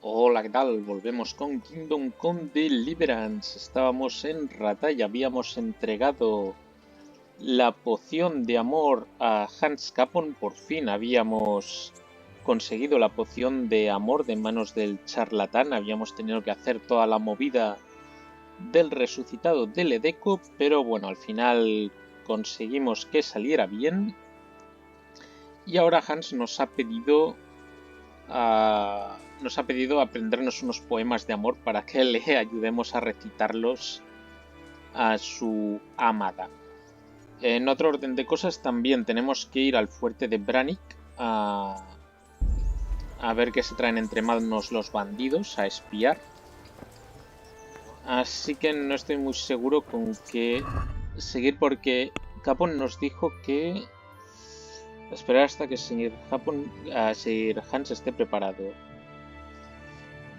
Hola, ¿qué tal? Volvemos con Kingdom con Deliverance. Estábamos en Ratay, habíamos entregado la poción de amor a Hans Capon. Por fin habíamos conseguido la poción de amor de manos del charlatán. Habíamos tenido que hacer toda la movida del resucitado del Edeco, pero bueno, al final conseguimos que saliera bien. Y ahora Hans nos ha pedido aprendernos unos poemas de amor para que le ayudemos a recitarlos a su amada. En otro orden de cosas, también tenemos que ir al fuerte de Branik a ver qué se traen entre manos los bandidos, a espiar. Así que no estoy muy seguro con qué seguir, porque Capon nos dijo que esperar hasta que Sir Hans esté preparado.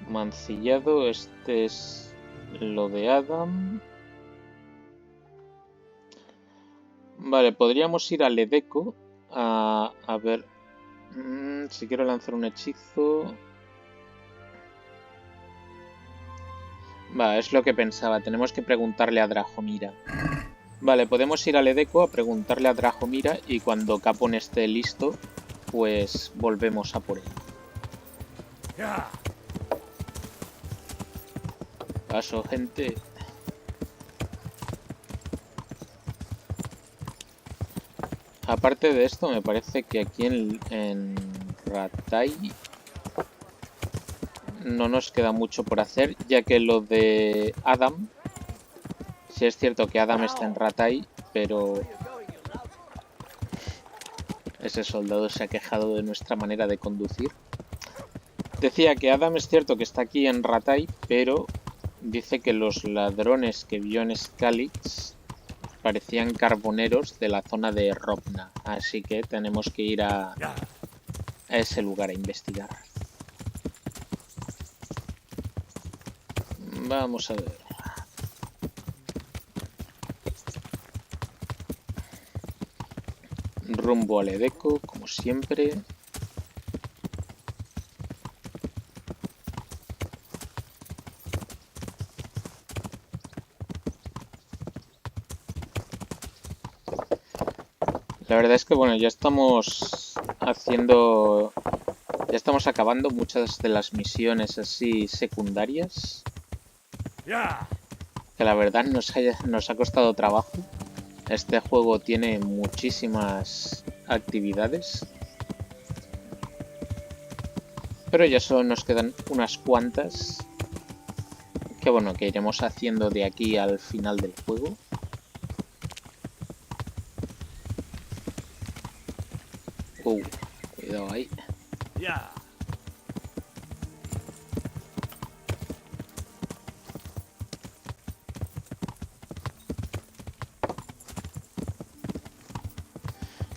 Mancillado, este es lo de Adam. Vale, podríamos ir al Edeco a ver si quiero lanzar un hechizo. Vale, es lo que pensaba. Tenemos que preguntarle a Drahomira. Vale, podemos ir al Edeco a preguntarle a Drahomira y cuando Capon esté listo, pues volvemos a por él. Paso, gente. Aparte de esto, me parece que aquí en Ratay no nos queda mucho por hacer, ya que lo de Adam, sí es cierto que Adam está en Ratay, pero ese soldado se ha quejado de nuestra manera de conducir. Decía que Adam es cierto que está aquí en Ratay, pero dice que los ladrones que vio en Skalitz parecían carboneros de la zona de Ropna, así que tenemos que ir a ese lugar a investigar. Vamos a ver. Rumbo al Edeco, como siempre. La verdad es que bueno, ya estamos acabando muchas de las misiones así secundarias. Que la verdad nos ha costado trabajo. Este juego tiene muchísimas actividades. Pero ya solo nos quedan unas cuantas. Que bueno, que iremos haciendo de aquí al final del juego. Cuidado ahí.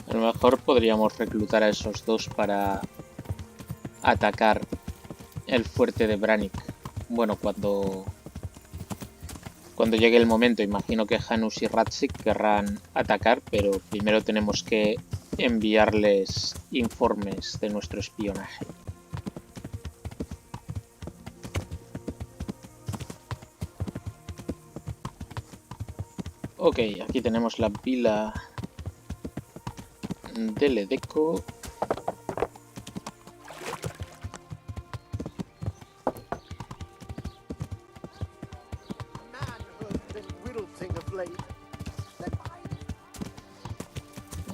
A lo mejor podríamos reclutar a esos dos para atacar el fuerte de Branik. Bueno, cuando llegue el momento, imagino que Janus y Ratsik querrán atacar, pero primero tenemos que enviarles informes de nuestro espionaje. Ok, aquí tenemos la pila del Edeco.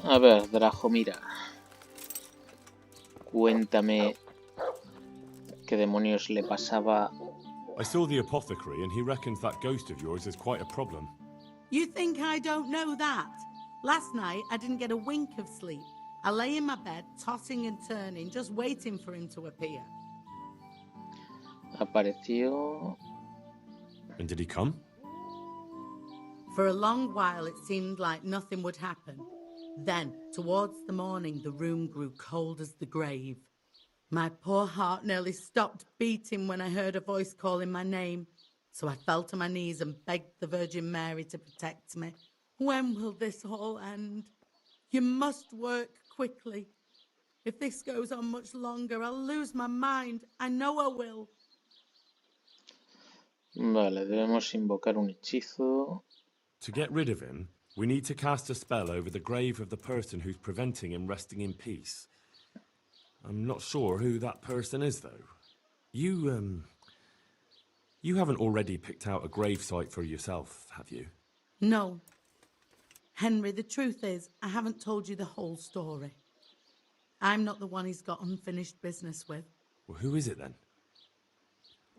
A ver, Drahomira, cuéntame qué demonios le pasaba. I saw the apothecary and he reckons that ghost of yours is quite a problem. You think I don't know that? Last night I didn't get a wink of sleep. I lay in my bed, tossing and turning, just waiting for him to appear. Apareció. And did he come? For a long while it seemed like nothing would happen. Then, towards the morning, the room grew cold as the grave. My poor heart nearly stopped beating when I heard a voice calling my name. So I fell to my knees and begged the Virgin Mary to protect me. When will this all end? You must work quickly. If this goes on much longer, I'll lose my mind. I know I will. Vale, debemos invocar un hechizo. To get rid of him, we need to cast a spell over the grave of the person who's preventing him resting in peace. I'm not sure who that person is, though. You haven't already picked out a gravesite for yourself, have you? No. Henry, the truth is, I haven't told you the whole story. I'm not the one he's got unfinished business with. Well, who is it then?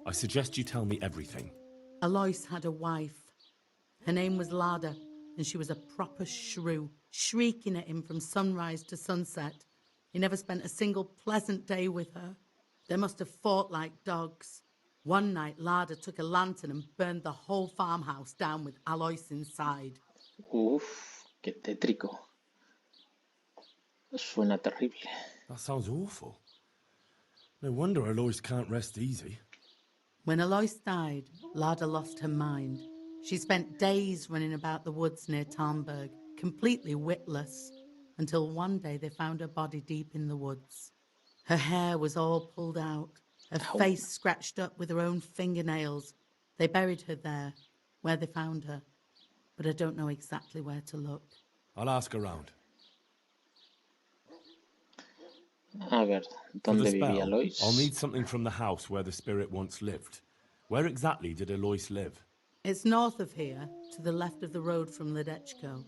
I suggest you tell me everything. Alois had a wife. Her name was Lada, and she was a proper shrew, shrieking at him from sunrise to sunset. He never spent a single pleasant day with her. They must have fought like dogs. One night, Lada took a lantern and burned the whole farmhouse down with Alois inside. Uf, qué tétrico. Suena terrible. That sounds awful. No wonder Alois can't rest easy. When Alois died, Lada lost her mind. She spent days running about the woods near Tarnberg, completely witless, until one day they found her body deep in the woods. Her hair was all pulled out, her face scratched up with her own fingernails. They buried her there, where they found her, but I don't know exactly where to look. I'll ask around. A ver, For the ¿dónde vivía spell, Alois? I'll need something from the house where the spirit once lived. Where exactly did Alois live? It's north of here, to the left of the road from Ledechko.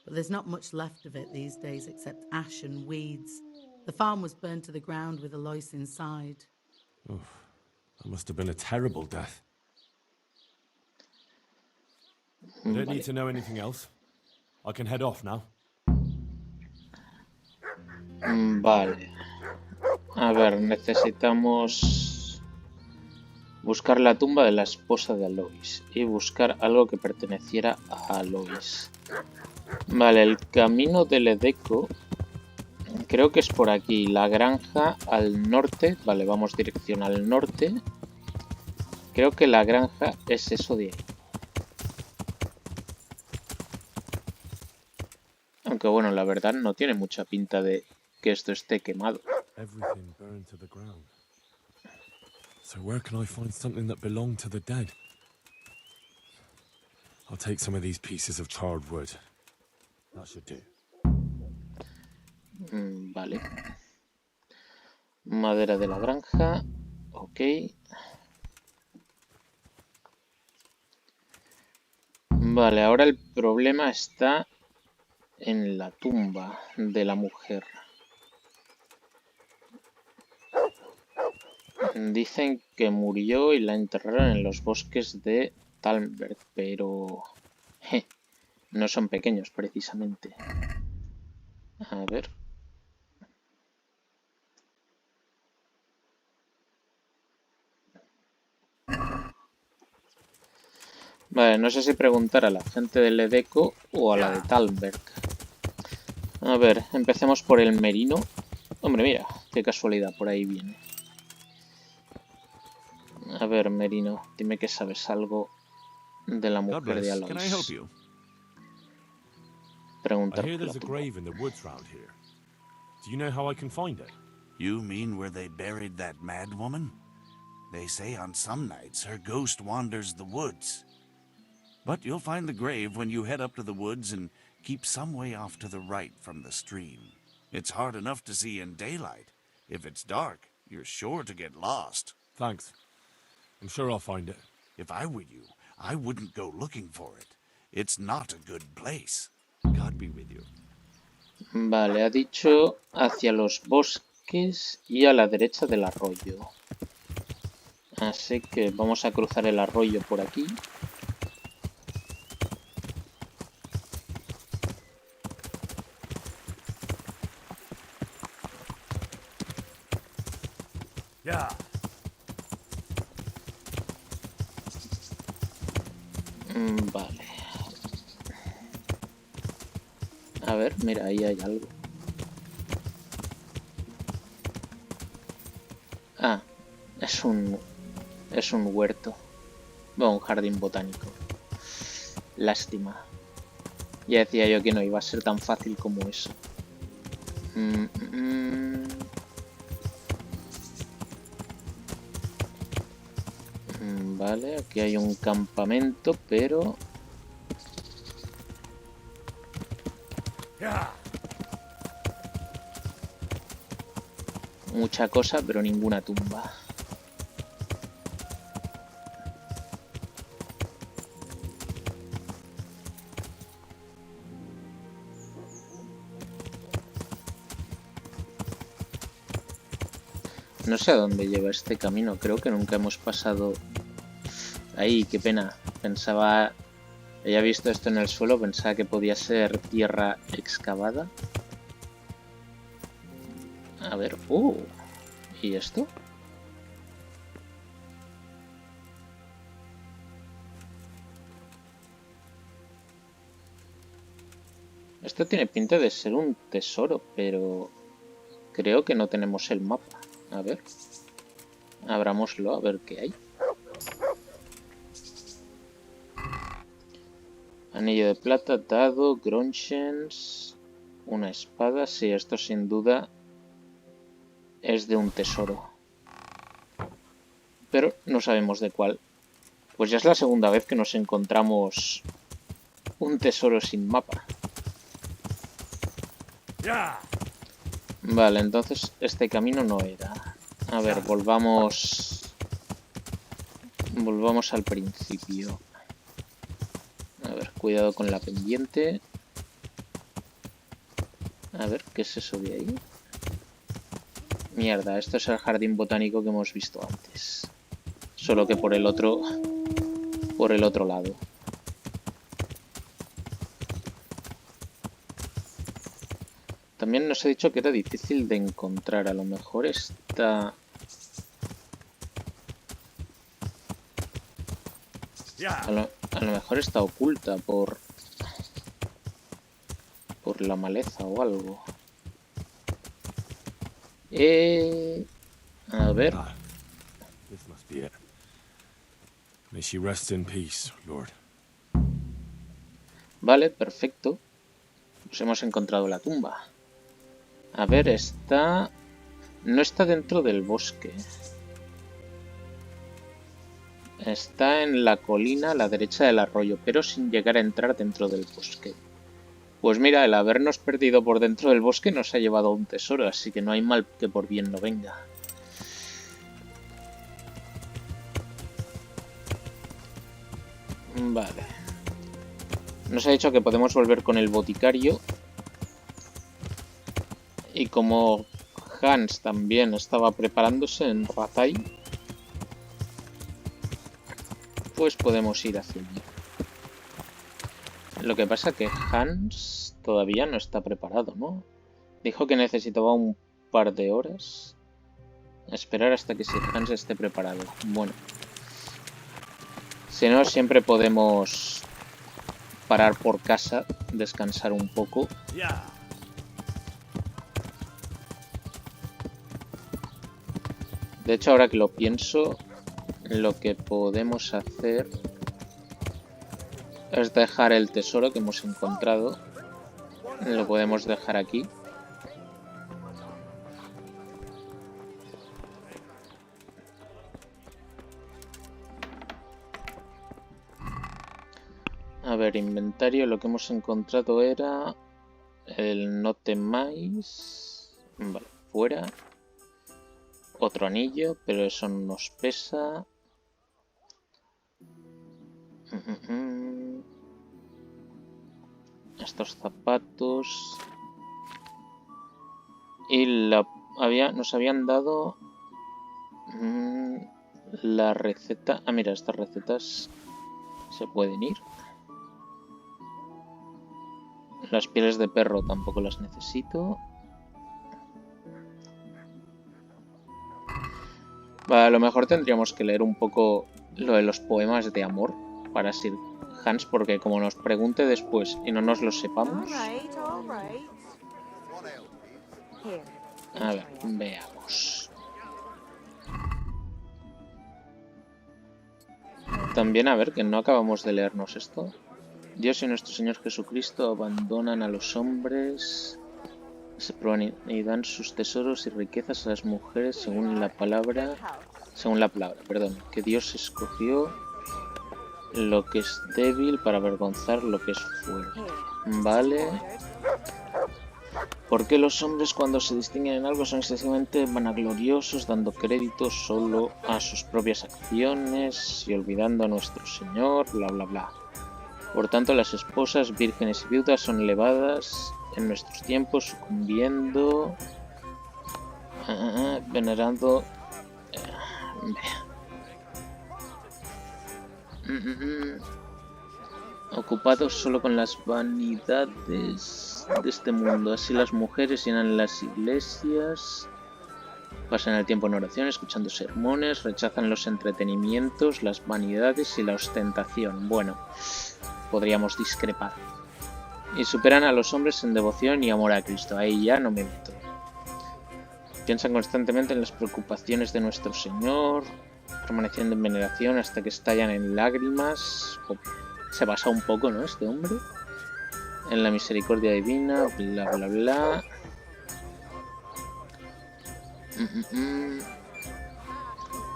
But there's not much left of it these days except ash and weeds. The farm was burned to the ground with Alois inside. That must have been a terrible death. I don't need to know anything else. I can head off now. Vale. A ver, necesitamos buscar la tumba de la esposa de Alois y buscar algo que perteneciera a Alois. Vale, el camino del Edeco creo que es por aquí. La granja al norte. Vale, vamos dirección al norte. Creo que la granja es eso de ahí. Aunque bueno, la verdad no tiene mucha pinta de que esto esté quemado. Everything burned to the ground. So where can I find something that belonged to the dead? I'll take some of these pieces of charred wood. That should do. Vale. Madera de la granja. Ok. Vale, ahora el problema está en la tumba de la mujer. Dicen que murió y la enterraron en los bosques de Talmberg, pero no son pequeños precisamente. A ver. Vale, no sé si preguntar a la gente del Edeco o a la de Talmberg. A ver, empecemos por el Merino. Hombre, mira, qué casualidad, por ahí viene. A ver, Merino, dime que sabes algo de la mujer de Alois. Preguntar I hear por la there's a tumba. grave in the woods round here. Do you know how I can find it? You mean where they buried that mad woman? They say on some nights her ghost wanders the woods. But you'll find the grave when you head up to the woods and keep some way off to the right from the stream. It's hard enough to see in daylight. If it's dark, you're sure to get lost. Thanks. I'm sure I'll find it. If I were you, I wouldn't go looking for it. It's not a good place. God be with you. Vale, ha dicho hacia los bosques y a la derecha del arroyo. Así que vamos a cruzar el arroyo por aquí. Yeah. Vale. A ver, mira, ahí hay algo. Ah, es un huerto. Bueno, un jardín botánico. Lástima. Ya decía yo que no iba a ser tan fácil como eso. Vale, aquí hay un campamento, pero... mucha cosa, pero ninguna tumba. No sé a dónde lleva este camino, creo que nunca hemos pasado ahí, qué pena. Pensaba, había visto esto en el suelo, pensaba que podía ser tierra excavada. A ver, ¿y esto? Esto tiene pinta de ser un tesoro, pero creo que no tenemos el mapa. A ver, abrámoslo a ver qué hay. Anillo de plata, dado, gronchens, una espada. Sí, esto sin duda es de un tesoro. Pero no sabemos de cuál. Pues ya es la segunda vez que nos encontramos un tesoro sin mapa. Vale, entonces este camino no era. A ver, volvamos al principio. A ver, cuidado con la pendiente. A ver, ¿qué es eso de ahí? Mierda, esto es el jardín botánico que hemos visto antes. Solo que por el otro lado. También nos he dicho que era difícil de encontrar. A lo mejor está... A lo mejor está oculta por la maleza o algo. A ver. This must be it. May she rest in peace, Lord. Vale, perfecto. Pues hemos encontrado la tumba. A ver, está... no está dentro del bosque. Está en la colina a la derecha del arroyo, pero sin llegar a entrar dentro del bosque. Pues mira, el habernos perdido por dentro del bosque nos ha llevado a un tesoro, así que no hay mal que por bien no venga. Vale. Nos ha dicho que podemos volver con el boticario. Y como Hans también estaba preparándose en Ratai, pues podemos ir hacia allí. Lo que pasa que Hans todavía no está preparado, ¿no? Dijo que necesitaba un par de horas. Esperar hasta que Hans esté preparado. Bueno. Si no, siempre podemos parar por casa, descansar un poco. De hecho, ahora que lo pienso, lo que podemos hacer es dejar el tesoro que hemos encontrado. Lo podemos dejar aquí. A ver, inventario, lo que hemos encontrado era el no temáis. Vale, fuera. Otro anillo, pero eso nos pesa. Estos zapatos. Y nos habían dado la receta. Ah, mira, estas recetas se pueden ir. Las pieles de perro tampoco las necesito. Vale, a lo mejor tendríamos que leer un poco lo de los poemas de amor para Sir Hans, porque como nos pregunte después y no nos lo sepamos... A ver, veamos. También, a ver, que no acabamos de leernos esto. Dios y nuestro Señor Jesucristo abandonan a los hombres, se prueban y dan sus tesoros y riquezas a las mujeres según la palabra según la palabra, perdón, que Dios escogió lo que es débil para avergonzar lo que es fuerte. Vale. ¿Por qué los hombres cuando se distinguen en algo son excesivamente vanagloriosos, dando crédito solo a sus propias acciones y olvidando a nuestro Señor? Bla, bla, bla. Por tanto, las esposas, vírgenes y viudas son elevadas en nuestros tiempos, sucumbiendo, venerando... ocupados solo con las vanidades de este mundo. Así las mujeres llenan las iglesias, pasan el tiempo en oración, escuchando sermones, rechazan los entretenimientos, las vanidades y la ostentación. Bueno, podríamos discrepar. Y superan a los hombres en devoción y amor a Cristo. Ahí ya no me meto. Piensan constantemente en las preocupaciones de nuestro Señor, permaneciendo en veneración hasta que estallan en lágrimas. Se basa un poco, ¿no? Este hombre en la misericordia divina, bla, bla, bla.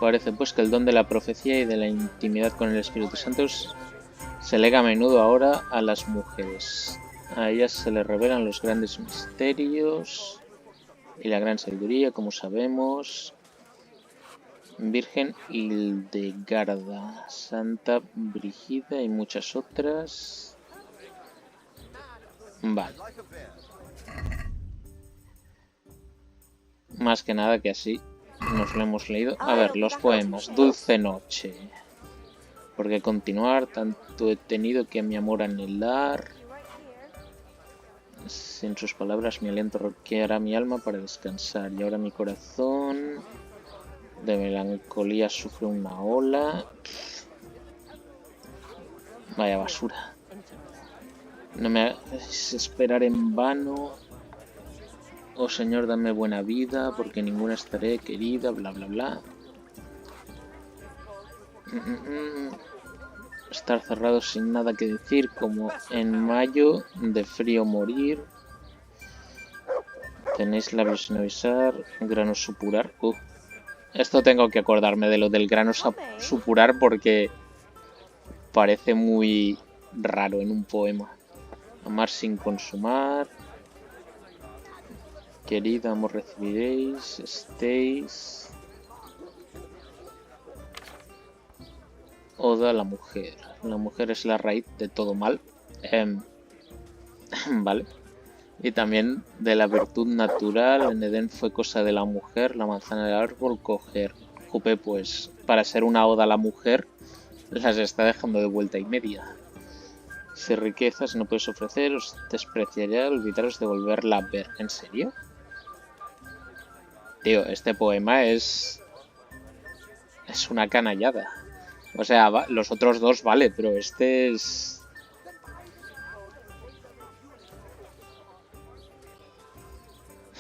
Parece pues que el don de la profecía y de la intimidad con el Espíritu Santo se lega a menudo ahora a las mujeres. A ellas se les revelan los grandes misterios y la gran sabiduría, como sabemos. Virgen Hildegarda, Santa Brígida y muchas otras. Vale. Más que nada que así nos lo hemos leído. A ver, los poemas. Dulce noche. Porque continuar, tanto he tenido que mi amor anhelar. Sin sus palabras mi aliento roqueará mi alma para descansar. Y ahora mi corazón de melancolía sufre una ola. Vaya basura. No me hagas esperar en vano. Oh Señor, dame buena vida, porque ninguna estaré querida, bla bla bla. Estar cerrado sin nada que decir, como en mayo de frío morir. Tenéis labios sin avisar, grano supurar. Esto tengo que acordarme de lo del grano supurar porque parece muy raro en un poema. Amar sin consumar. Querida, amor recibiréis, estéis. Oda a la mujer. La mujer es la raíz de todo mal. Vale. Y también de la virtud natural. En Edén fue cosa de la mujer, la manzana del árbol coger. Jope, pues para ser una oda a la mujer, las está dejando de vuelta y media. Si riquezas no puedes ofrecer, os despreciaré, olvidaros de volverla a ver. ¿En serio? Tío, este poema es una canallada. O sea, los otros dos vale, pero este es...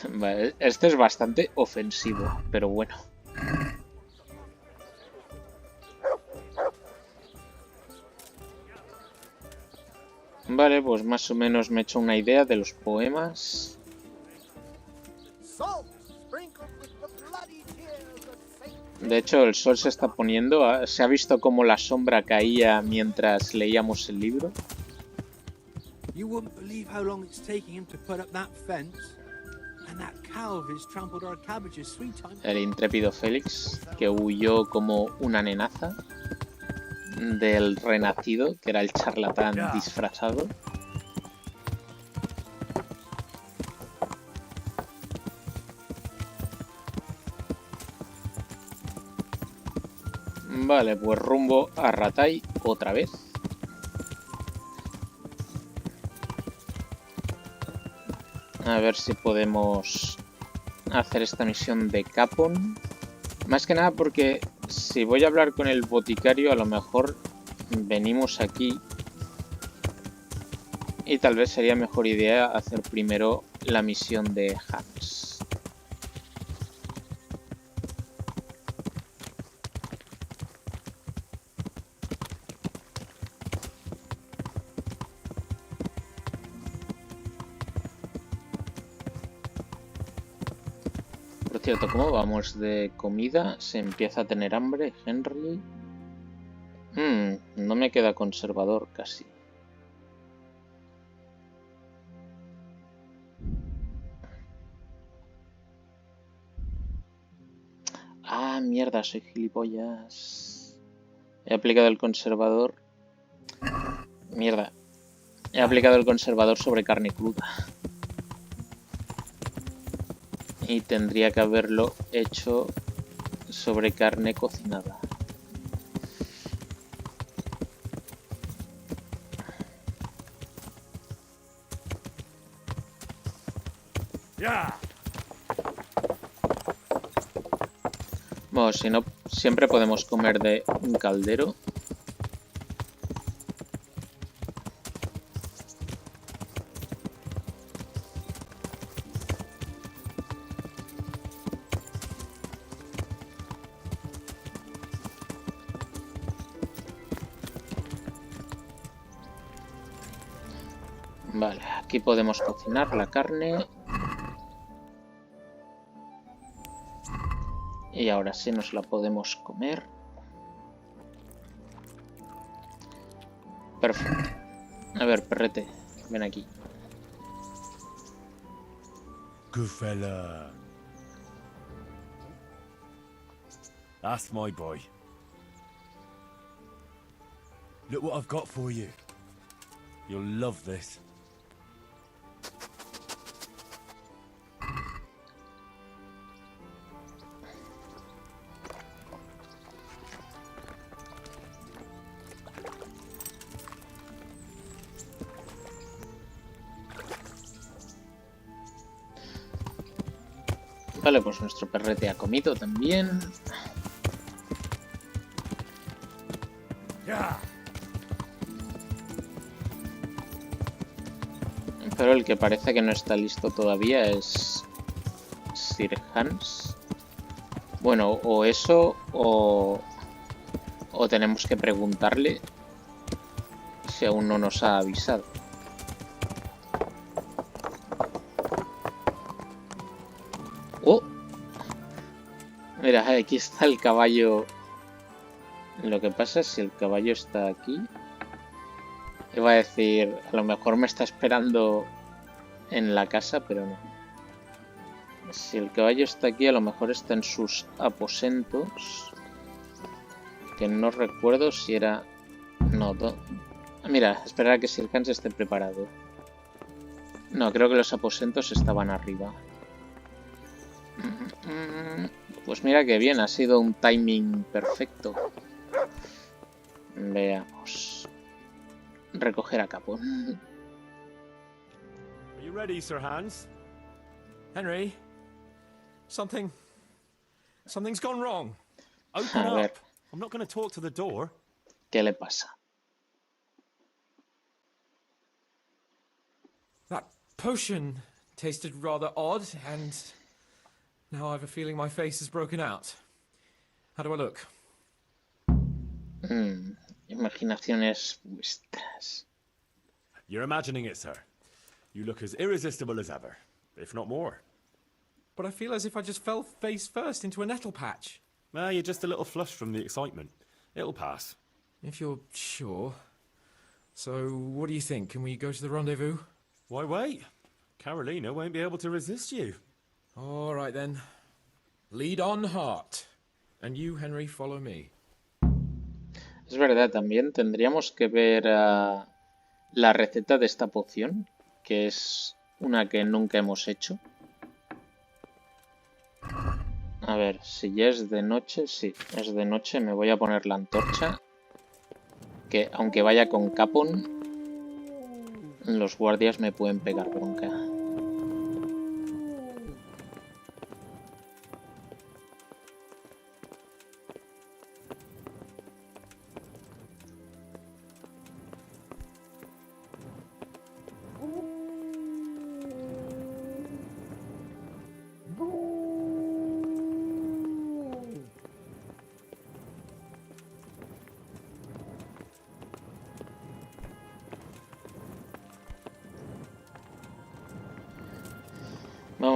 Vale, este es bastante ofensivo, pero bueno. Vale, pues más o menos me he hecho una idea de los poemas. De hecho, el sol se está poniendo. ¿Se ha visto cómo la sombra caía mientras leíamos el libro? El intrépido Félix, que huyó como una nenaza del renacido, que era el charlatán disfrazado. Vale, pues rumbo a Rattay otra vez. A ver si podemos hacer esta misión de Capon. Más que nada porque si voy a hablar con el boticario, a lo mejor venimos aquí. Y tal vez sería mejor idea hacer primero la misión de Hans. Por cierto, ¿cómo vamos de comida? Se empieza a tener hambre, Henry. No me queda conservador casi. Ah, mierda, soy gilipollas. He aplicado el conservador. Mierda. He aplicado el conservador sobre carne cruda. Y tendría que haberlo hecho sobre carne cocinada. Yeah. Bueno, si no, siempre podemos comer de un caldero. Vale, aquí podemos cocinar la carne. Y ahora sí nos la podemos comer. Perfecto. A ver, perrete, ven aquí. Good fella. That's my boy. Look what I've got for you. You'll love this. Vale, pues nuestro perrete ha comido también. Pero el que parece que no está listo todavía es Sir Hans. Bueno, o eso, o tenemos que preguntarle si aún no nos ha avisado. ¡Oh! Mira, aquí está el caballo. Lo que pasa es si el caballo está aquí. Iba a decir, a lo mejor me está esperando en la casa, pero no. Si el caballo está aquí, a lo mejor está en sus aposentos. Que no recuerdo si era... No, mira, esperar a que Sir Hans esté preparado. No, creo que los aposentos estaban arriba. Pues mira que bien, ha sido un timing perfecto. Veamos. Recoger a Capon. Are you ready, Sir Hans? Henry, something's gone wrong. Open A ver, up. I'm not going to talk to the door. ¿qué le pasa? That potion tasted rather odd, and now I have a feeling my face is broken out. How do I look? Imaginaciones vuestras. You're imagining it, sir. You look as irresistible as ever, if not more. But I feel as if I just fell face first into a nettle patch. Well, you're just a little flushed from the excitement. It'll pass. If you're sure. So, what do you think? Can we go to the rendezvous? Why wait? Carolina won't be able to resist you. All right, then. Lead on, heart. And you, Henry, follow me. Es verdad, también tendríamos que ver la receta de esta poción, que es una que nunca hemos hecho. A ver, si ya es de noche, sí, es de noche, me voy a poner la antorcha. Que aunque vaya con Capon, los guardias me pueden pegar bronca.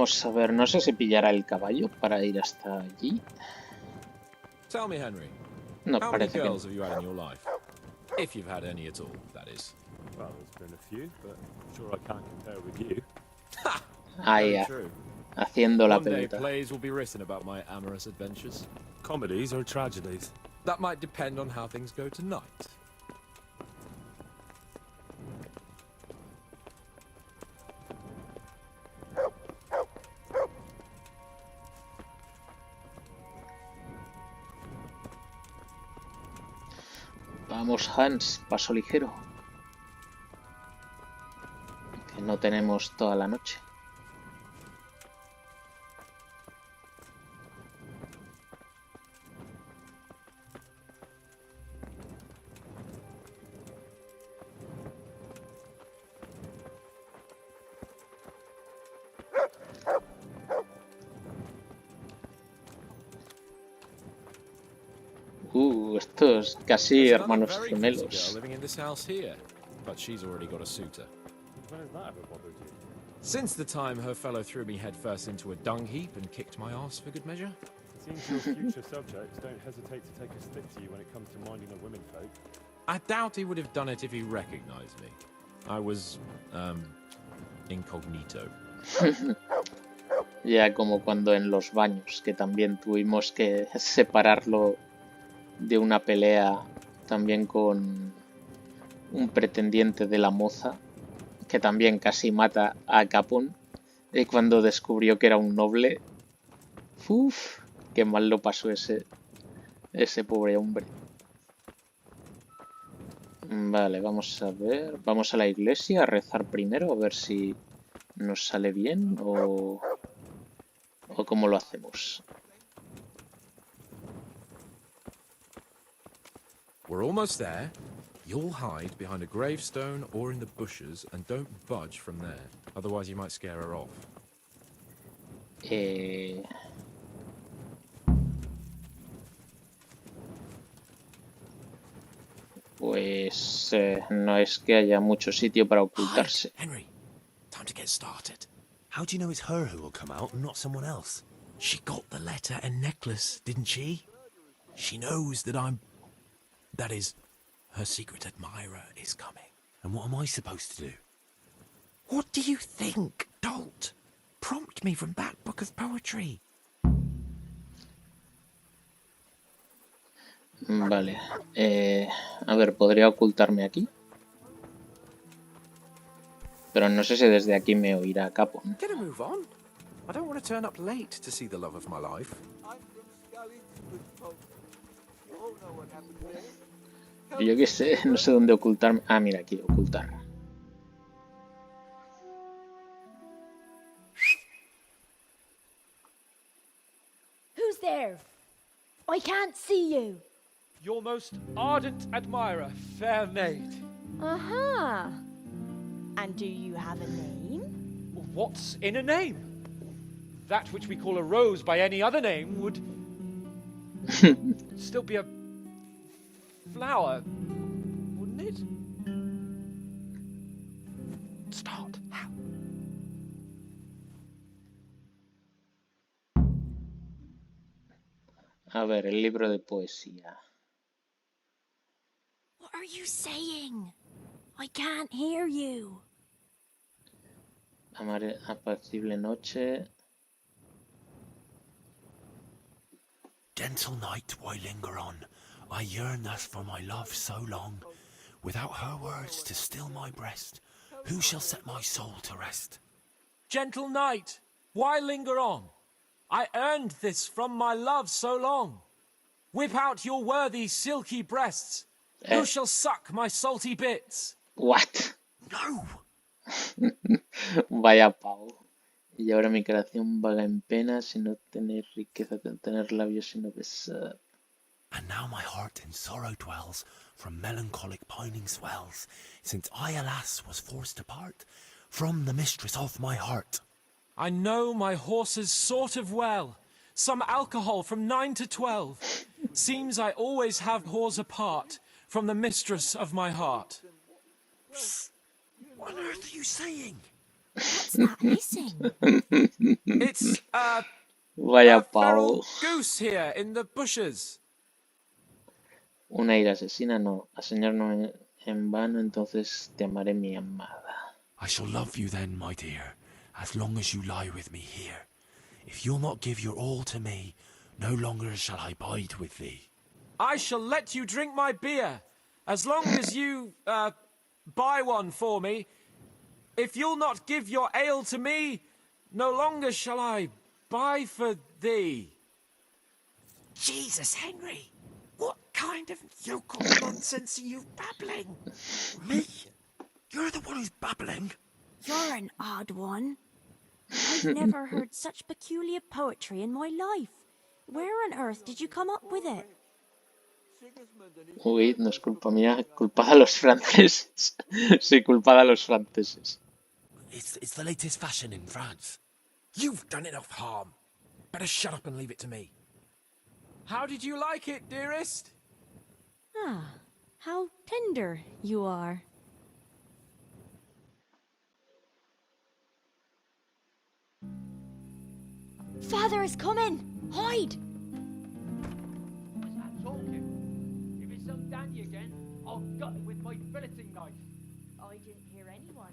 Vamos a ver, no sé si pillará el caballo para ir hasta allí. Tell me, Henry, No, how many parece que girls no. have you had in your life? If you've had any at all, that is. Well, there's been a few, but I'm sure I can't compare with you. Ahí, Very true. haciendo la One day pelota. plays will be written about my amorous adventures. Comedies or tragedies? That might depend on how things go tonight. Vamos, Hans, paso ligero. Que no tenemos toda la noche. Estos casi There's another hermanos very pretty gemelos. girl living in this house here, but she's already got a suitor. When has that ever bothered you? Since the time her fellow threw me headfirst into a dung heap and kicked my arse for good measure. It seems your future subjects don't hesitate to take a stick to you when it comes to minding the womenfolk. I doubt he would have done it if he recognized me. I was, incognito. Ya como cuando en los baños, que también tuvimos que separarlo de una pelea también con un pretendiente de la moza, que también casi mata a Capon, y cuando descubrió que era un noble. Uf, qué mal lo pasó ese pobre hombre. Vale, vamos a ver. Vamos a la iglesia a rezar primero, a ver si nos sale bien o cómo lo hacemos. We're almost there. You'll hide behind a gravestone or in the bushes and don't budge from there. Otherwise you might scare her off. Pues no es que haya mucho sitio para ocultarse. Henry, time to get started. How do you know it's her who will come out and not someone else? She got the letter and necklace, didn't she? She knows that that is, her secret admirer is coming. And what am I supposed to do? What do you think, dolt? Prompt me from that book of poetry. Vale. A ver, podría ocultarme aquí. Pero no sé si desde aquí me oirá Capon. Get a move on. I don't want to turn up late to see the love of my life. Yo qué sé, no sé dónde ocultarme. Ah, mira, aquí, ocultar. Who's there? I can't see you. Your most ardent admirer, fair maid. Uh-huh. And do you have a name? What's in a name? That which we call a rose by any other name would still be a flower, wouldn't it? Start. How? A ver, el libro de poesía. What are you saying? I can't hear you. Apacible noche. Gentle night, why linger on? I yearn thus for my love so long. Without her words to still my breast, who shall set my soul to rest? Gentle night, why linger on? I earned this from my love so long. Whip out your worthy silky breasts. Who shall suck my salty bits? What? No! Vaya pavo. Y ahora mi creación vaga en pena, sin no tener riqueza, sin tener labios, sin no besar. And now my heart in sorrow dwells, from melancholic pining swells, since I, alas, was forced to part from the mistress of my heart. I know my horses sort of well. Some alcohol from 9 to 12. Seems I always have whores apart from the mistress of my heart. What on earth are you saying? What's that hissing? It's Vaya a feral pavo. goose here in the bushes. Una ira asesina, no. A señor no en vano, entonces te amaré, mi amada. I shall love you then, my dear, as long as you lie with me here. If you'll not give your all to me, no longer shall I bide with thee. I shall let you drink my beer, as long as you, buy one for me. If you'll not give your ale to me, no longer shall I buy for thee. Jesus, Henry! What kind of yokel nonsense are you babbling? Me? You're the one who's babbling? You're an odd one. I've never heard such peculiar poetry in my life. Where on earth did you come up with it? Uy, no es culpa mía, culpad a los franceses. Sí, culpad a los franceses. It's the latest fashion in France. You've done enough harm. Better shut up and leave it to me. How did you like it, dearest? Ah, how tender you are. Father is coming! Hide! What's that talking? If it's some dandy again, I'll gut it with my filleting knife. I didn't hear anyone.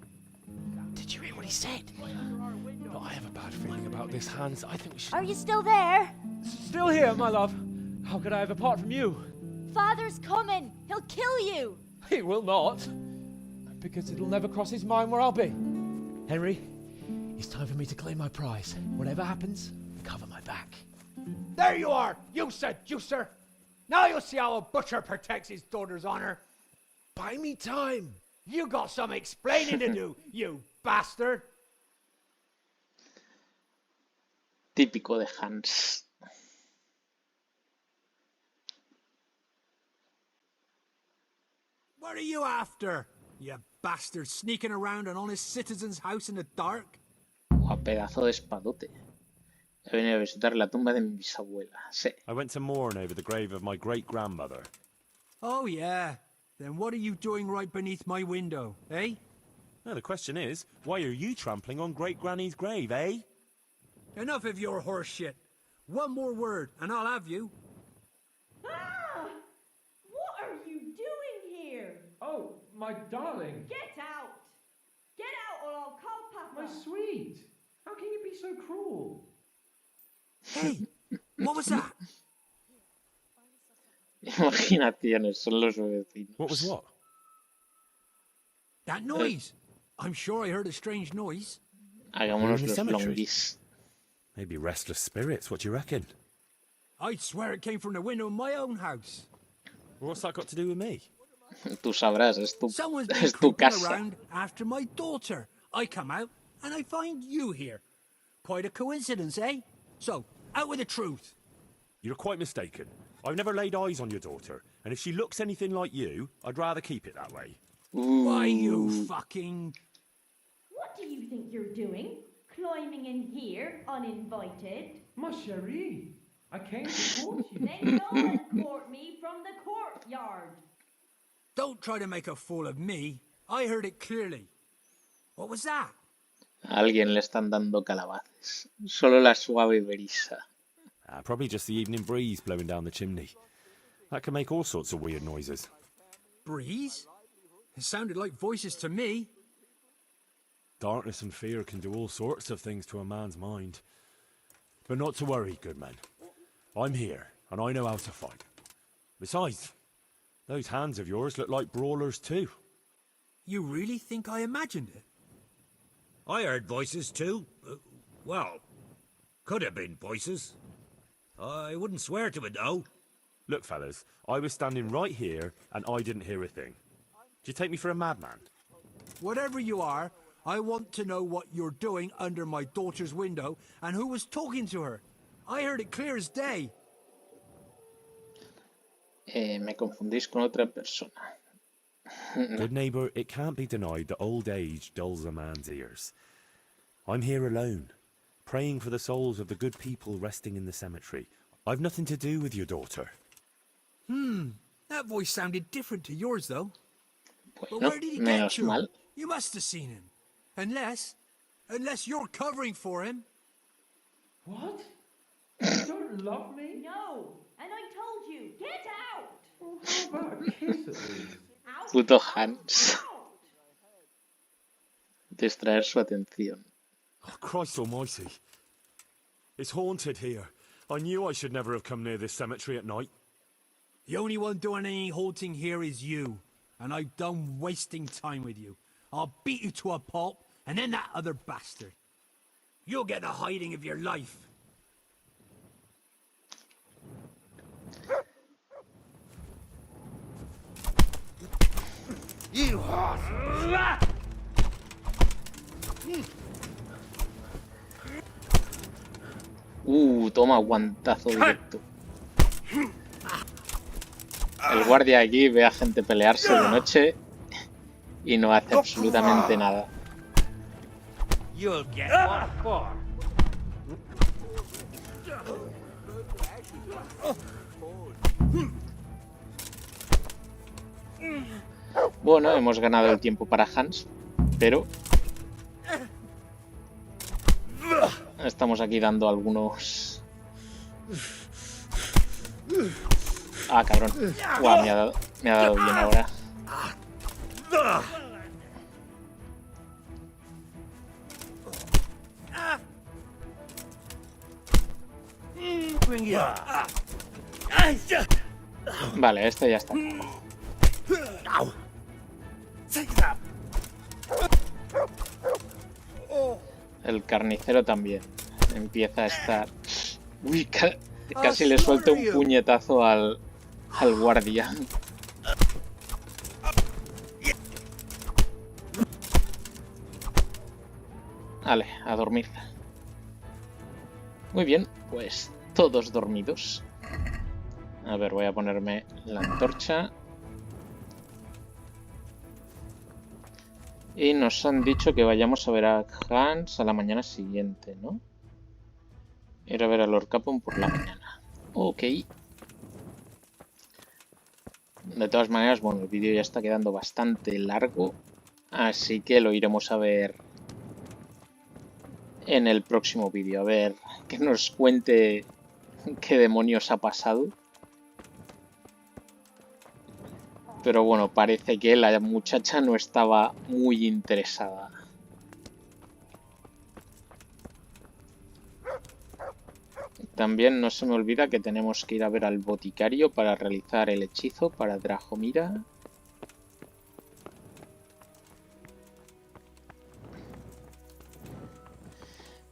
Did you hear what he said? But I have a bad feeling about this, Hans. I think we should... Are you still there? Still here, my love. How could I have apart from you? Father's coming! He'll kill you! He will not. Because it'll never cross his mind where I'll be. Henry, it's time for me to claim my prize. Whatever happens, cover my back. There you are, you seducer! Now you'll see how a butcher protects his daughter's honor. Buy me time. You got some explaining to do, you bastard! Típico de Hans. What are you after, you bastard, sneaking around an honest citizen's house in the dark? Buah, pedazo de espadote. He venido a visitar la tumba de mi bisabuela. Sí. I went to mourn over the grave of my great-grandmother. Oh, yeah. Then what are you doing right beneath my window, eh? Now, the question is, why are you trampling on great-granny's grave, eh? Enough of your horse shit. One more word, and I'll have you. Ah! What are you doing here? Oh, my darling. Get out! Get out or I'll call Papa! My sweet. How can you be so cruel? Hey, what was that? Imaginaciones, son los vecinos. What was what? That noise. I'm sure I heard a strange noise. Hagámonos in the los cemetery? longuis. Maybe restless spirits, what do you reckon? I'd swear it came from the window of my own house. Well, what's that got to do with me? Tú sabrás, Someone's been es tu creeping casa. around after my daughter. I come out, and I find you here. Quite a coincidence, eh? So, out with the truth. You're quite mistaken. I've never laid eyes on your daughter, and if she looks anything like you, I'd rather keep it that way. Why, you fucking... What do you think you're doing? Climbing in here, uninvited? Ma chérie, I came to court you. Then go and court me from the courtyard. Don't try to make a fool of me. I heard it clearly. What was that? A alguien le están dando calabazas. Solo la suave brisa. Probably just the evening breeze blowing down the chimney. That can make all sorts of weird noises. Breeze? It sounded like voices to me. Darkness and fear can do all sorts of things to a man's mind. But not to worry, good man. I'm here, and I know how to fight. Besides, those hands of yours look like brawlers too. You really think I imagined it? I heard voices too. Well, could have been voices. I wouldn't swear to it though. Look, fellas, I was standing right here, and I didn't hear a thing. Do you take me for a madman? Whatever you are, I want to know what you're doing under my daughter's window and who was talking to her. I heard it clear as day. Me confundís con otra persona. Good neighbour, it can't be denied that old age dulls a man's ears. I'm here alone, praying for the souls of the good people resting in the cemetery. I've nothing to do with your daughter. That voice sounded different to yours, though. But Bueno, where did he get menos to? mal. You must have seen him. Unless Unless you're covering for him. What? You don't love me? No, and I told you, get out! Well, how about a kiss at least? Out! Puto Hans. Out! Distraer su atención. Oh, Christ almighty. It's haunted here. I knew I should never have come near this cemetery at night. The only one doing any haunting here is you. And I'm done wasting time with you. I'll beat you to a pulp, and then that other bastard. You'll get the hiding of your life. You Toma guantazo directo. El guardia aquí ve a gente pelearse de noche y no hace absolutamente nada. You'll get what for. Bueno, hemos ganado el tiempo para Hans, pero estamos aquí dando algunos... Ah, cabrón. Guau, me ha dado bien ahora. Vale, este ya está. El carnicero también empieza a estar... Uy, casi le suelto un puñetazo al guardia. Vale, a dormir. Muy bien, pues todos dormidos. A ver, voy a ponerme la antorcha. Y nos han dicho que vayamos a ver a Hans a la mañana siguiente, ¿no? Ir a ver a Lord Capon por la mañana. Ok. De todas maneras, bueno, el vídeo ya está quedando bastante largo. Así que lo iremos a ver en el próximo vídeo. A ver, que nos cuente qué demonios ha pasado. Pero bueno, parece que la muchacha no estaba muy interesada. También no se me olvida que tenemos que ir a ver al boticario para realizar el hechizo para Drahomira.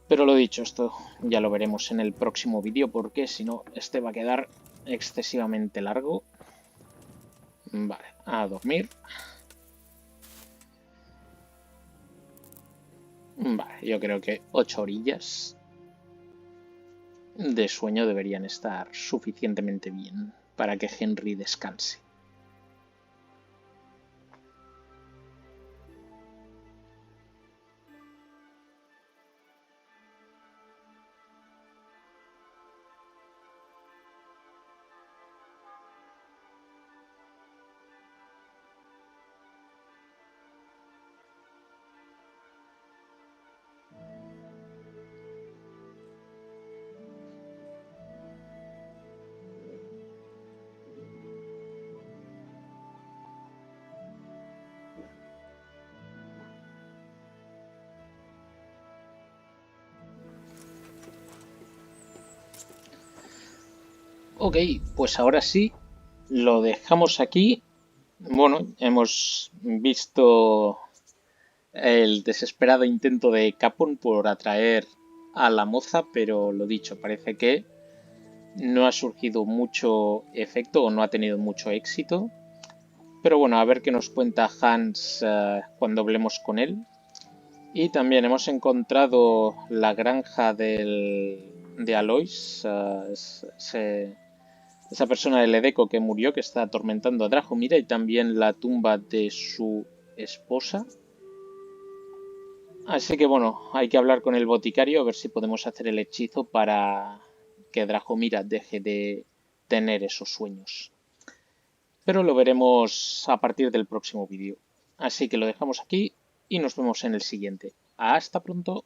Pero lo dicho, esto ya lo veremos en el próximo vídeo porque si no, este va a quedar excesivamente largo. Vale, a dormir. Vale, yo creo que 8 horillas de sueño deberían estar suficientemente bien para que Henry descanse. Ok, pues ahora sí, lo dejamos aquí. Bueno, hemos visto el desesperado intento de Capon por atraer a la moza, pero lo dicho, parece que no ha surgido mucho efecto o no ha tenido mucho éxito. Pero bueno, a ver qué nos cuenta Hans cuando hablemos con él. Y también hemos encontrado la granja de Alois, esa persona del Edeco que murió, que está atormentando a Drahomira, y también la tumba de su esposa. Así que bueno, hay que hablar con el boticario a ver si podemos hacer el hechizo para que Drahomira deje de tener esos sueños. Pero lo veremos a partir del próximo vídeo. Así que lo dejamos aquí y nos vemos en el siguiente. Hasta pronto.